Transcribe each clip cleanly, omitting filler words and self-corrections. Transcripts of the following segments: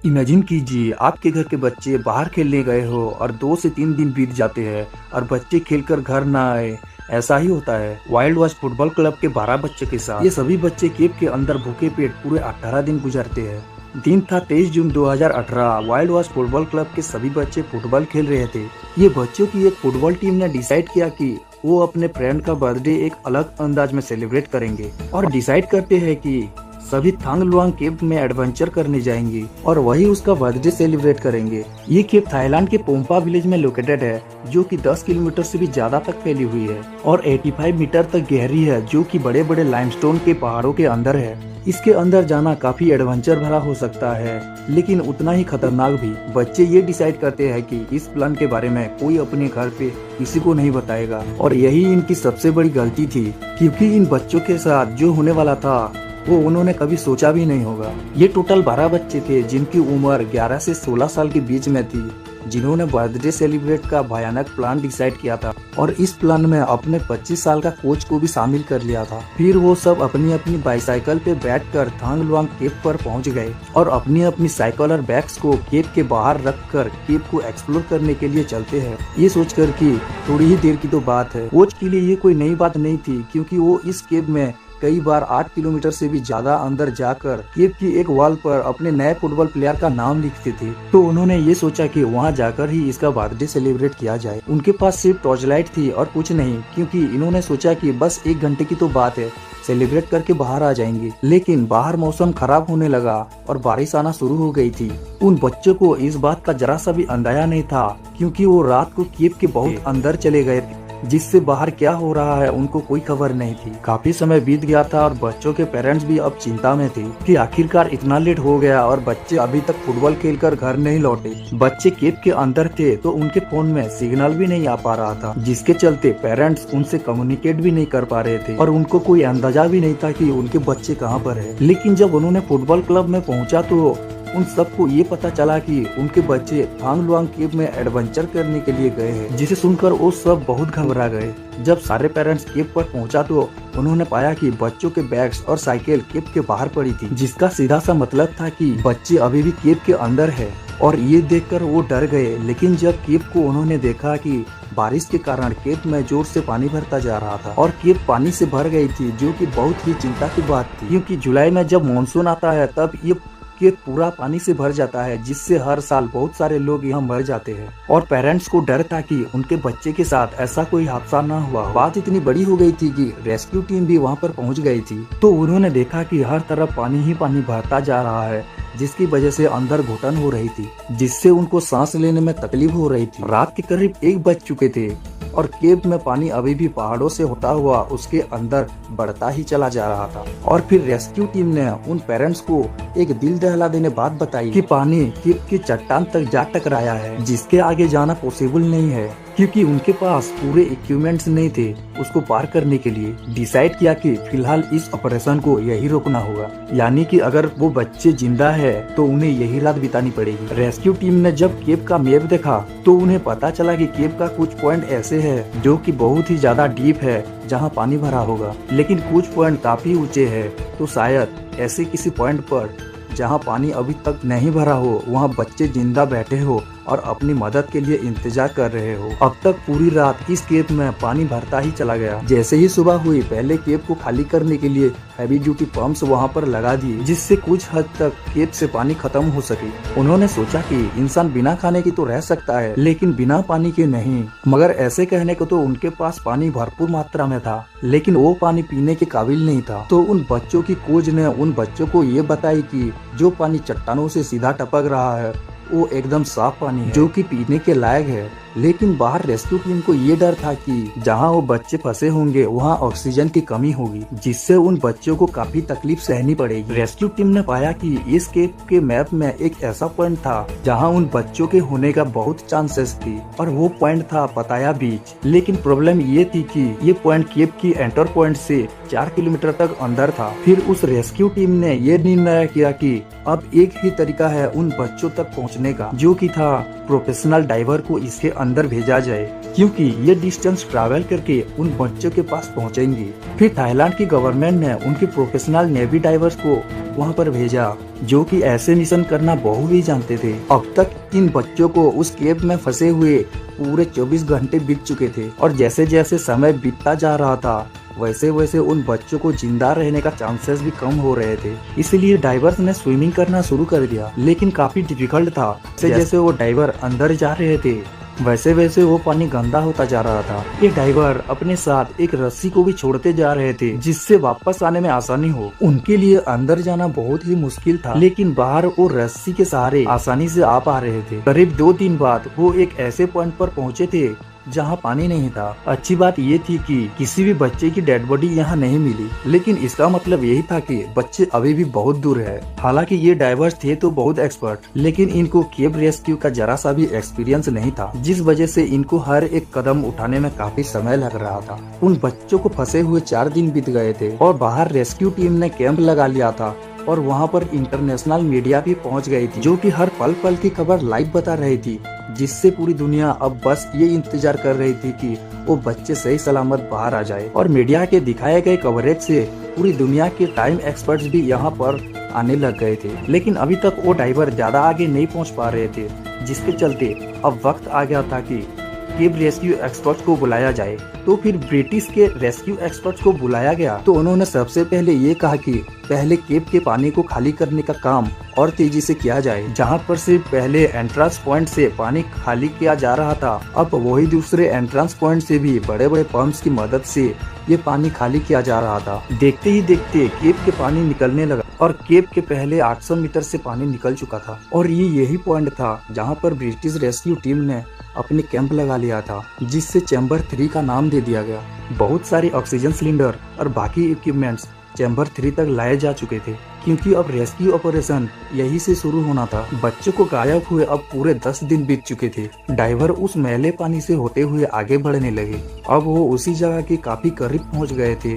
Imagine कीजिए आपके घर के बच्चे बाहर खेलने गए हो और 2 से 3 दिन बीत जाते हैं और बच्चे खेलकर घर ना आए। ऐसा ही होता है वाइल्ड वॉच फुटबॉल क्लब के 12 बच्चे के साथ। ये सभी बच्चे केव के अंदर भूखे पेट पूरे 18 दिन गुजरते हैं। दिन था 23 जून 2018। वाइल्ड वॉच फुटबॉल क्लब के सभी बच्चे फुटबॉल खेल रहे थे। ये बच्चों की एक फुटबॉल टीम ने डिसाइड किया कि वो अपने फ्रेंड का बर्थडे एक अलग अंदाज में सेलिब्रेट करेंगे और डिसाइड करते हैं कि सभी थांग लुआंग केव में एडवेंचर करने जाएंगे और वही उसका बर्थडे सेलिब्रेट करेंगे। ये केव थाईलैंड के पोम्पा विलेज में लोकेटेड है, जो कि 10 किलोमीटर से भी ज्यादा तक फैली हुई है और 85 मीटर तक गहरी है, जो कि बड़े बड़े लाइमस्टोन के पहाड़ों के अंदर है। इसके अंदर जाना काफी एडवेंचर भरा हो सकता है, लेकिन उतना ही खतरनाक भी। बच्चे ये डिसाइड करते हैं कि इस प्लान के बारे में कोई अपने घर पे किसी को नहीं बताएगा और यही इनकी सबसे बड़ी गलती थी, क्योंकि इन बच्चों के साथ जो होने वाला था वो उन्होंने कभी सोचा भी नहीं होगा। ये टोटल 12 बच्चे थे जिनकी उम्र 11 से 16 साल के बीच में थी, जिन्होंने बर्थडे सेलिब्रेट का भयानक प्लान डिसाइड किया था और इस प्लान में अपने 25 साल का कोच को भी शामिल कर लिया था। फिर वो सब अपनी अपनी बाईसाइकिल पे बैठकर थांग लुआंग केव पर पहुंच गए और अपनी अपनी साइकिल और बैग्स को केव के बाहर रखकर केव को एक्सप्लोर करने के लिए चलते हैं। ये सोचकर कि थोड़ी ही देर की तो बात है, कोच के लिए ये कोई नई बात नहीं थी, क्योंकि वो इस केव में कई बार 8 किलोमीटर से भी ज्यादा अंदर जाकर केव की एक वॉल पर अपने नए फुटबॉल प्लेयर का नाम लिखते थे। तो उन्होंने ये सोचा कि वहां जाकर ही इसका बर्थडे सेलिब्रेट किया जाए। उनके पास सिर्फ टॉर्च लाइट थी और कुछ नहीं, क्योंकि इन्होंने सोचा कि बस 1 घंटे की तो बात है, सेलिब्रेट करके बाहर आ जाएंगे। लेकिन बाहर मौसम खराब होने लगा और बारिश आना शुरू हो गई थी। उन बच्चों को इस बात का जरा सा भी अंदाजा नहीं था, क्योंकि वो रात को केव के बहुत अंदर चले गए थे, जिससे बाहर क्या हो रहा है उनको कोई खबर नहीं थी। काफी समय बीत गया था और बच्चों के पेरेंट्स भी अब चिंता में थे कि आखिरकार इतना लेट हो गया और बच्चे अभी तक फुटबॉल खेलकर घर नहीं लौटे। बच्चे केव के अंदर थे तो उनके फोन में सिग्नल भी नहीं आ पा रहा था, जिसके चलते पेरेंट्स उनसे कम्युनिकेट भी नहीं कर पा रहे थे और उनको कोई अंदाजा भी नहीं था कि उनके बच्चे कहाँ पर है। लेकिन जब उन्होंने फुटबॉल क्लब में पहुंचा तो उन सबको ये पता चला कि उनके बच्चे थांग लुआंग केव में एडवेंचर करने के लिए गए हैं, जिसे सुनकर वो सब बहुत घबरा गए। जब सारे पेरेंट्स केव पर पहुंचा तो उन्होंने पाया कि बच्चों के बैग्स और साइकिल केव के बाहर पड़ी थी, जिसका सीधा सा मतलब था कि बच्चे अभी भी केव के अंदर है। और ये देखकर वो डर गए। लेकिन जब केव को उन्होंने देखा कि बारिश के कारण केव में जोर से पानी भरता जा रहा था और केव पानी से भर गई थी, जो कि बहुत ही चिंता की बात थी, क्योंकि जुलाई में जब मानसून आता है तब ये केव पूरा पानी से भर जाता है, जिससे हर साल बहुत सारे लोग यहाँ मर जाते हैं। और पेरेंट्स को डर था कि उनके बच्चे के साथ ऐसा कोई हादसा न हुआ। बात इतनी बड़ी हो गई थी कि रेस्क्यू टीम भी वहाँ पर पहुँच गई थी। तो उन्होंने देखा कि हर तरफ पानी ही पानी भरता जा रहा है, जिसकी वजह से अंदर घुटन हो रही थी, जिससे उनको सांस लेने में तकलीफ हो रही थी। रात के करीब 1 बज चुके थे और केव में पानी अभी भी पहाड़ों से होता हुआ उसके अंदर बढ़ता ही चला जा रहा था। और फिर रेस्क्यू टीम ने उन पेरेंट्स को एक दिल दहला देने बात बताई कि पानी केव की चट्टान तक जा टकराया है, जिसके आगे जाना पॉसिबल नहीं है, क्योंकि उनके पास पूरे इक्विपमेंट्स नहीं थे उसको पार करने के लिए। डिसाइड किया कि फिलहाल इस ऑपरेशन को यही रोकना होगा, यानी कि अगर वो बच्चे जिंदा है तो उन्हें यही रात बितानी पड़ेगी। रेस्क्यू टीम ने जब केव का मैप देखा तो उन्हें पता चला कि केव का कुछ पॉइंट ऐसे है जो कि बहुत ही ज्यादा डीप है, जहां पानी भरा होगा, लेकिन कुछ पॉइंट काफी ऊंचे है। तो शायद ऐसे किसी पॉइंट पर जहां पानी अभी तक नहीं भरा हो, वहां बच्चे जिंदा बैठे हो और अपनी मदद के लिए इंतजार कर रहे हो। अब तक पूरी रात इस केव में पानी भरता ही चला गया। जैसे ही सुबह हुई, पहले केव को खाली करने के लिए हैवी ड्यूटी पंप्स वहां पर लगा दिए, जिससे कुछ हद तक केव से पानी खत्म हो सके। उन्होंने सोचा कि इंसान बिना खाने की तो रह सकता है, लेकिन बिना पानी के नहीं। मगर ऐसे कहने को तो उनके पास पानी भरपूर मात्रा में था, लेकिन वो पानी पीने के काबिल नहीं था। तो उन बच्चों की कोच ने उन बच्चों को ये बताई कि जो पानी चट्टानों से सीधा टपक रहा है वो एकदम साफ पानी है, जो कि पीने के लायक है। लेकिन बाहर रेस्क्यू टीम को ये डर था कि जहां वो बच्चे फंसे होंगे वहां ऑक्सीजन की कमी होगी, जिससे उन बच्चों को काफी तकलीफ सहनी पड़ेगी। रेस्क्यू टीम ने पाया कि इस केव के मैप में एक ऐसा पॉइंट था जहां उन बच्चों के होने का बहुत चांसेस थी, और वो पॉइंट था पताया बीच। लेकिन प्रॉब्लम ये थी कि ये पॉइंट केव की एंटर पॉइंट से 4 किलोमीटर तक अंदर था। फिर उस रेस्क्यू टीम ने ये निर्णय किया कि अब एक ही तरीका है उन बच्चों तक पहुँचने का, जो कि था प्रोफेशनल डाइवर को इसके अंदर भेजा जाए, क्योंकि ये डिस्टेंस ट्रैवल करके उन बच्चों के पास पहुंचेंगे। फिर थाईलैंड की गवर्नमेंट ने उनके प्रोफेशनल नेवी डाइवर्स को वहां पर भेजा, जो कि ऐसे मिशन करना बहुत ही जानते थे। अब तक इन बच्चों को उस केव में फंसे हुए पूरे 24 घंटे बीत चुके थे, और जैसे जैसे समय बीतता जा रहा था वैसे वैसे उन बच्चों को जिंदा रहने का चांसेस भी कम हो रहे थे। इसलिए डाइवर्स ने स्विमिंग करना शुरू कर दिया, लेकिन काफी डिफिकल्ट था। जैसे जैसे वो डाइवर अंदर जा रहे थे वैसे वैसे वो पानी गंदा होता जा रहा था। ये डाइवर अपने साथ एक रस्सी को भी छोड़ते जा रहे थे, जिससे वापस आने में आसानी हो। उनके लिए अंदर जाना बहुत ही मुश्किल था, लेकिन बाहर वो रस्सी के सहारे आसानी से आ पा रहे थे। करीब 2 दिन बाद वो एक ऐसे पॉइंट पर पहुंचे थे जहां पानी नहीं था। अच्छी बात ये थी कि किसी भी बच्चे की डेड बॉडी यहाँ नहीं मिली, लेकिन इसका मतलब यही था कि बच्चे अभी भी बहुत दूर है। हालांकि ये डाइवर्स थे तो बहुत एक्सपर्ट, लेकिन इनको केव रेस्क्यू का जरा सा भी एक्सपीरियंस नहीं था, जिस वजह से इनको हर एक कदम उठाने में काफी समय लग रहा था। उन बच्चों को फंसे हुए 4 दिन बीत गए थे और बाहर रेस्क्यू टीम ने कैंप लगा लिया था, और वहाँ पर इंटरनेशनल मीडिया भी पहुँच गई थी, जो कि हर पल पल की खबर लाइव बता रही थी, जिससे पूरी दुनिया अब बस ये इंतजार कर रही थी कि वो बच्चे सही सलामत बाहर आ जाए। और मीडिया के दिखाए गए कवरेज से पूरी दुनिया के टाइम एक्सपर्ट्स भी यहाँ पर आने लग गए थे, लेकिन अभी तक वो डाइवर ज्यादा आगे नहीं पहुँच पा रहे थे, जिसके चलते अब वक्त आ गया था कि केव रेस्क्यू एक्सपर्ट्स को बुलाया जाए। तो फिर ब्रिटिश के रेस्क्यू एक्सपर्ट्स को बुलाया गया, तो उन्होंने सबसे पहले ये कहा कि पहले केव के पानी को खाली करने का काम और तेजी से किया जाए। जहां पर से पहले एंट्रेंस पॉइंट से पानी खाली किया जा रहा था, अब वही दूसरे एंट्रेंस पॉइंट से भी बड़े बड़े पंप्स की मदद से ये पानी खाली किया जा रहा था। देखते ही देखते केव के पानी निकलने लगा, और केव के पहले 800 मीटर से पानी निकल चुका था। और ये यही पॉइंट था जहां पर ब्रिटिश रेस्क्यू टीम ने अपने कैंप लगा लिया था, जिससे चैम्बर 3 का नाम दे दिया गया। बहुत सारी ऑक्सीजन सिलेंडर और बाकी इक्विपमेंट्स चैम्बर 3 तक लाए जा चुके थे, क्योंकि अब रेस्क्यू ऑपरेशन यही से शुरू होना था। बच्चों को गायब हुए अब पूरे 10 दिन बीत चुके थे। डाइवर उस मैले पानी से होते हुए आगे बढ़ने लगे। अब वो उसी जगह के काफी करीब पहुंच गए थे,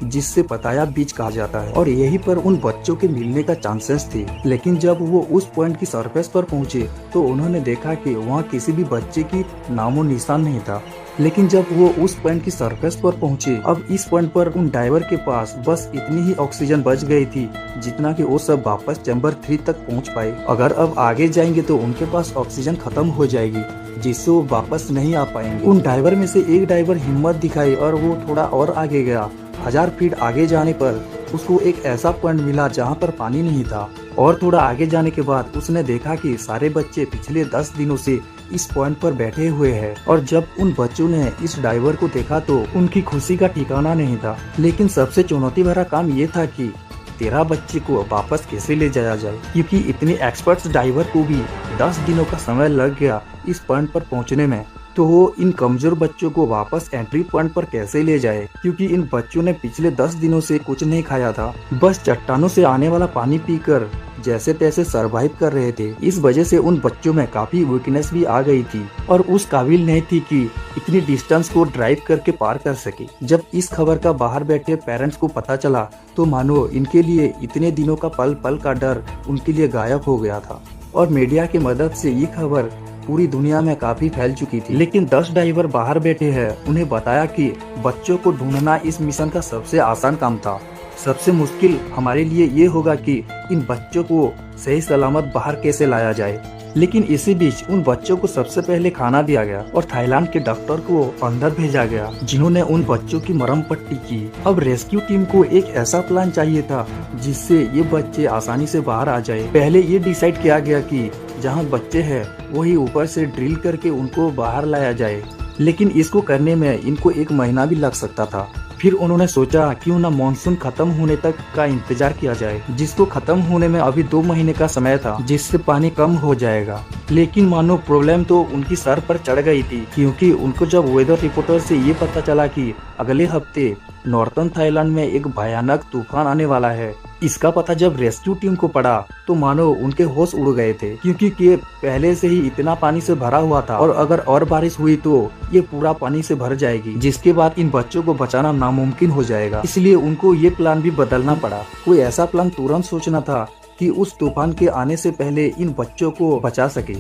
जिससे पताया बीच कहा जाता है, और यहीं पर उन बच्चों के मिलने का चांसेस थे। लेकिन जब वो उस पॉइंट की सरफेस पर पहुंचे तो उन्होंने देखा कि वहाँ किसी भी बच्चे की नामो निशान नहीं था। लेकिन जब वो उस पॉइंट की सरफेस पर पहुंचे, अब इस पॉइंट पर उन डाइवर के पास बस इतनी ही ऑक्सीजन बच गई थी जितना कि वो सब वापस चैम्बर 3 तक पहुंच पाए। अगर अब आगे जाएंगे तो उनके पास ऑक्सीजन खत्म हो जाएगी, जिससे वो वापस नहीं आ पाएंगे। उन डाइवर में से एक डाइवर हिम्मत दिखाई और वो थोड़ा और आगे गया। 1000 फीट आगे जाने पर उसको एक ऐसा पॉइंट मिला जहाँ पर पानी नहीं था, और थोड़ा आगे जाने के बाद उसने देखा कि सारे बच्चे पिछले 10 दिनों से इस पॉइंट पर बैठे हुए हैं। और जब उन बच्चों ने इस डाइवर को देखा तो उनकी खुशी का ठिकाना नहीं था। लेकिन सबसे चुनौती भरा काम ये था कि 13 बच्चे को वापस कैसे ले जाया जाए, क्योंकि इतने एक्सपर्ट्स डाइवर को भी 10 दिनों का समय लग गया इस पॉइंट पर पहुंचने में। तो वो इन कमजोर बच्चों को वापस एंट्री पॉइंट पर कैसे ले जाए, क्योंकि इन बच्चों ने पिछले 10 दिनों से कुछ नहीं खाया था, बस चट्टानों से आने वाला पानी पीकर जैसे तैसे सरवाइव कर रहे थे। इस वजह से उन बच्चों में काफी वीकनेस भी आ गई थी और उस काबिल नहीं थी कि इतनी डिस्टेंस को ड्राइव करके पार कर सके। जब इस खबर का बाहर बैठे पेरेंट्स को पता चला तो मानो इनके लिए इतने दिनों का पल पल का डर उनके लिए गायब हो गया था, और मीडिया की मदद से ये खबर पूरी दुनिया में काफी फैल चुकी थी। लेकिन 10 डाइवर बाहर बैठे हैं, उन्हें बताया कि बच्चों को ढूंढना इस मिशन का सबसे आसान काम था। सबसे मुश्किल हमारे लिए ये होगा कि इन बच्चों को सही सलामत बाहर कैसे लाया जाए। लेकिन इसी बीच उन बच्चों को सबसे पहले खाना दिया गया और थाईलैंड के डॉक्टर को अंदर भेजा गया, जिन्होंने उन बच्चों की मरहम पट्टी की। अब रेस्क्यू टीम को एक ऐसा प्लान चाहिए था जिससे ये बच्चे आसानी से बाहर आ जाए। पहले ये डिसाइड किया गया कि जहाँ बच्चे हैं वही ऊपर से ड्रिल करके उनको बाहर लाया जाए, लेकिन इसको करने में इनको 1 महीना भी लग सकता था। फिर उन्होंने सोचा क्यों न मानसून खत्म होने तक का इंतजार किया जाए, जिसको खत्म होने में अभी 2 महीने का समय था, जिससे पानी कम हो जाएगा। लेकिन मानो प्रॉब्लम तो उनकी सर पर चढ़ गई थी, क्योंकि उनको जब वेदर रिपोर्टर से ये पता चला कि अगले हफ्ते नॉर्थर्न थाईलैंड में एक भयानक तूफान आने वाला है, इसका पता जब रेस्क्यू टीम को पड़ा तो मानो उनके होश उड़ गए थे, क्योंकि ये पहले से ही इतना पानी से भरा हुआ था और अगर और बारिश हुई तो ये पूरा पानी से भर जाएगी, जिसके बाद इन बच्चों को बचाना नामुमकिन हो जाएगा। इसलिए उनको ये प्लान भी बदलना पड़ा। कोई ऐसा प्लान तुरंत सोचना था कि उस तूफान के आने से पहले इन बच्चों को बचा सके।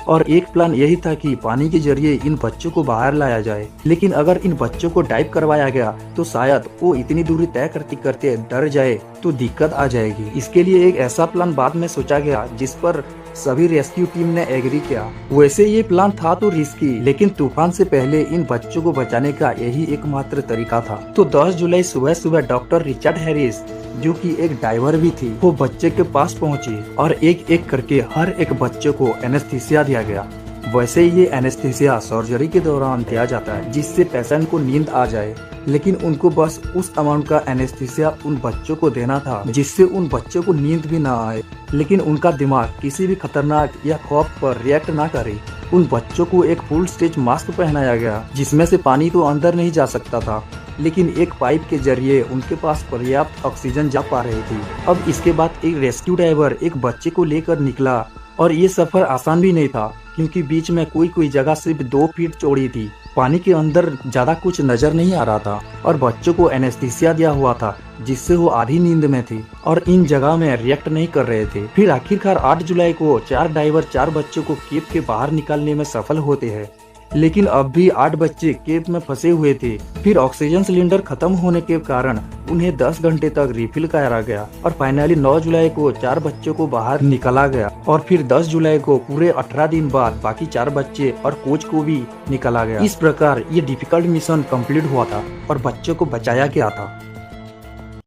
और एक प्लान यही था कि पानी के जरिए इन बच्चों को बाहर लाया जाए। लेकिन अगर इन बच्चों को डाइव करवाया गया तो शायद वो इतनी दूरी तय करते करते डर जाए तो दिक्कत आ जाएगी। इसके लिए एक ऐसा प्लान बाद में सोचा गया जिस पर सभी रेस्क्यू टीम ने एग्री किया। वैसे ये प्लान था तो रिस्की, लेकिन तूफान से पहले इन बच्चों को बचाने का यही एकमात्र तरीका था। तो 10 जुलाई सुबह सुबह डॉक्टर रिचर्ड हैरिस, जो कि एक डाइवर भी थी, वो बच्चे के पास पहुंची और एक एक करके हर एक बच्चे को एनेस्थीसिया दिया गया। वैसे ये एनेस्थीसिया सर्जरी के दौरान दिया जाता है जिससे पेशेंट को नींद आ जाए, लेकिन उनको बस उस अमाउंट का एनेस्थीसिया उन बच्चों को देना था जिससे उन बच्चों को नींद भी ना आए, लेकिन उनका दिमाग किसी भी खतरनाक या खौफ पर रिएक्ट ना करे। उन बच्चों को एक फुल स्टेज मास्क पहनाया गया जिसमें से पानी तो अंदर नहीं जा सकता था, लेकिन एक पाइप के जरिए उनके पास पर्याप्त ऑक्सीजन जा पा रही थी। अब इसके बाद एक रेस्क्यू ड्राइवर एक बच्चे को लेकर निकला और ये सफर आसान भी नहीं था क्योंकि बीच में कोई जगह सिर्फ 2 फीट चौड़ी थी। पानी के अंदर ज्यादा कुछ नजर नहीं आ रहा था और बच्चों को एनेस्थीसिया दिया हुआ था जिससे वो आधी नींद में थी और इन जगह में रिएक्ट नहीं कर रहे थे। फिर आखिरकार 8 जुलाई को 4 डाइवर 4 बच्चों को केव के बाहर निकालने में सफल होते हैं, लेकिन अब भी 8 बच्चे केव में फंसे हुए थे। फिर ऑक्सीजन सिलेंडर खत्म होने के कारण उन्हें 10 घंटे तक रिफिल करा गया और फाइनली 9 जुलाई को 4 बच्चों को बाहर निकाला गया और फिर 10 जुलाई को पूरे 18 दिन बाद बाकी 4 बच्चे और कोच को भी निकाला गया। इस प्रकार ये डिफिकल्ट मिशन कंप्लीट हुआ था और बच्चों को बचाया गया था।